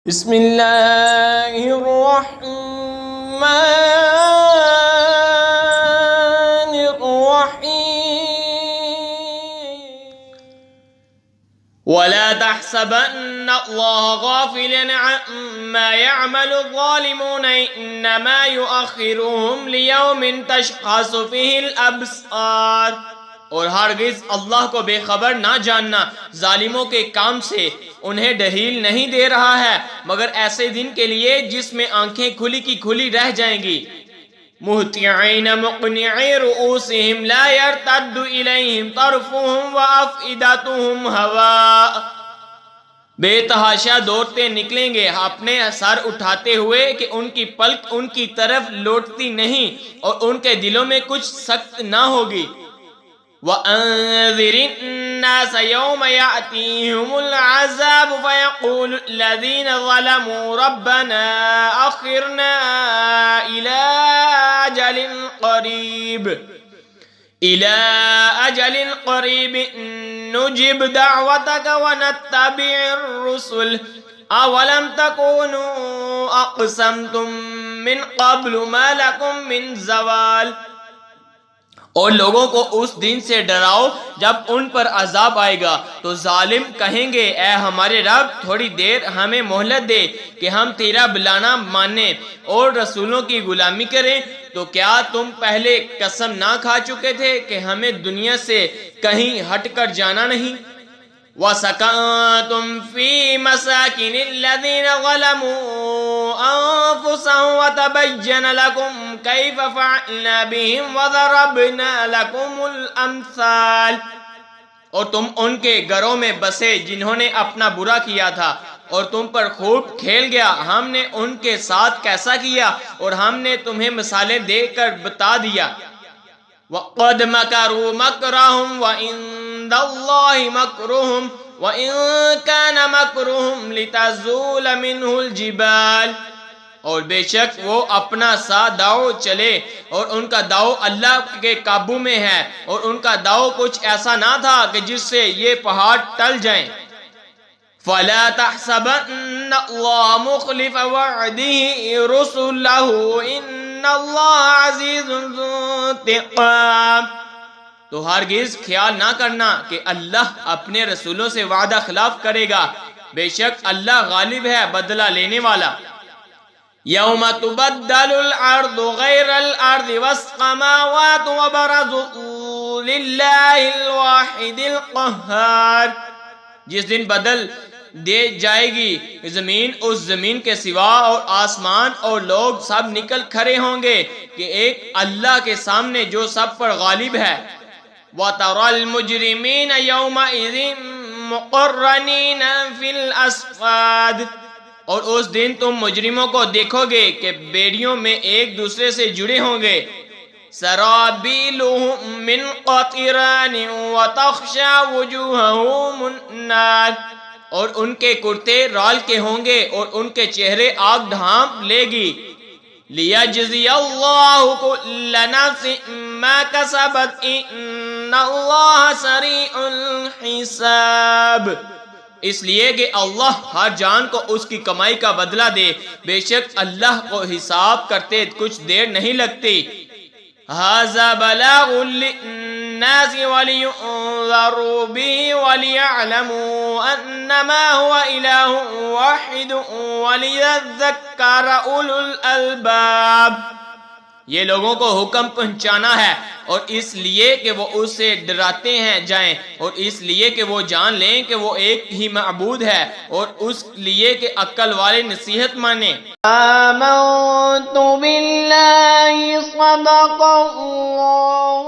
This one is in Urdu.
بسم اللہ الرحمن الرحیم ولا تحسبن اللہ غافلا عما يعمل الظالمون انما يؤخرهم ليوم تشخص فيه الابصار، اور ہرگز اللہ کو بے خبر نہ جاننا، ظالموں کے کام سے انہیں ڈھیل نہیں دے رہا ہے مگر ایسے دن کے لیے جس میں آنکھیں کھلی کی کھلی رہ جائیں گی۔ مہطعین مقنعی رؤوسہم لا یرتد الیہم طرفہم وافئدتہم ہواء، بے تحاشا دوڑتے نکلیں گے اپنے سر اٹھاتے ہوئے کہ ان کی پلک ان کی طرف لوٹتی نہیں اور ان کے دلوں میں کچھ سخت نہ ہوگی۔ وَأَنذِرِ النَّاسَ يَوْمَ يَأْتِيهِمُ الْعَذَابُ فَيَقُولُ الَّذِينَ ظَلَمُوا رَبَّنَا أَخِّرْنَا إِلَىٰ أَجَلٍ قَرِيبٍ نُجِبْ دَعْوَتَكَ وَنَتَّبِعِ الرُّسُلَ أَوَلَمْ تَكُونُوا أَقْسَمْتُم مِّن قَبْلُ مَا لَكُم مِّن زَوَالٍ، اور لوگوں کو اس دن سے ڈراؤ جب ان پر عذاب آئے گا تو ظالم کہیں گے اے ہمارے رب تھوڑی دیر ہمیں مہلت دے کہ ہم تیرا بلانا مانیں اور رسولوں کی غلامی کریں، تو کیا تم پہلے قسم نہ کھا چکے تھے کہ ہمیں دنیا سے کہیں ہٹ کر جانا نہیں؟ وَسَكَنْتُمْ فِي مَسَاكِنِ الَّذِينَ ظَلَمُوا أَنفُسَهُمْ وَتَبَيَّنَ لَكُمْ كَيْفَ فَعَلْنَا بِهِمْ وَضَرَبْنَا لَكُمُ الْأَمْثَالَ، اور تم ان کے گھروں میں بسے جنہوں نے اپنا برا کیا تھا اور تم پر خوب کھیل گیا، ہم نے ان کے ساتھ کیسا کیا اور ہم نے تمہیں مثالیں دے کر بتا دیا۔ وَقَدْ مَكَرُوا مَكْرَهُمْ وَعِندَ اللَّهِ مَكْرُهُمْ وَإِن كَانَ مَكْرُهُمْ لِتَزُولَ مِنْهُ الْجِبَالُ، اور بے شک وہ اپنا سا داؤ چلے اور ان کا داؤ اللہ کے قابو میں ہے، اور ان کا داؤ کچھ ایسا نہ تھا کہ جس سے یہ پہاڑ ٹل جائیں۔ فَلَا تَحْسَبَنَّ اللَّهَ مُخْلِفَ وَعْدِهِ رُسُلَهُ إِنَّ اللَّهَ عَزِيزٌ ذُو انتقام، تو ہرگز خیال نہ کرنا کہ اللہ اپنے رسولوں سے وعدہ خلاف کرے گا، بے شک اللہ غالب ہے بدلہ لینے والا۔ یوم تبدل الارض غیر الارض والسماوات وبرزوا للہ الواحد القہار، جس دن بدل دے جائے گی زمین اس زمین کے سوا اور آسمان اور لوگ سب نکل کھڑے ہوں گے کہ ایک اللہ کے سامنے جو سب پر غالب ہے۔ وَتَرَى الْمُجْرِمِينَ يَوْمَئِذٍ مُقَرَّنِينَ فِي الْأَصْفَادِ، اور اس دن تم مجرموں کو دیکھو گے کہ بیڑیوں میں ایک دوسرے سے جڑے ہوں گے۔ سَرَابِيلُهُم مِّن قَطِرَانٍ وَتَخْشَى وُجُوهَهُمُ النَّارُ، اور ان کے کرتے رال کے ہوں گے اور ان کے چہرے آگ ڈھانپ لے گی۔ لِيَجْزِيَ اللَّهُ كُلَّ نَفْسٍ مَا كَسَبَتْ إِنَّ اللَّهَ سَرِيعُ الْحِسَابِ، اس لیے کہ اللہ ہر جان کو اس کی کمائی کا بدلہ دے، بے شک اللہ کو حساب کرتے کچھ دیر نہیں لگتی۔ هَذَا بَلَاغٌ لِلنَّاسِ وَلِيُنذَرُوا بِهِ وَلِيَعْلَمُوا أَنَّمَا هُوَ إِلَٰهٌ وَاحِدٌ وَلِيَذَّكَّرَ أُولُو الْأَلْبَابِ، یہ لوگوں کو حکم پہنچانا ہے اور اس لیے کہ وہ اس سے ڈراتے ہیں جائیں، اور اس لیے کہ وہ جان لیں کہ وہ ایک ہی معبود ہے، اور اس لیے کہ عقل والے نصیحت مانیں۔ آمنت باللہ صدق اللہ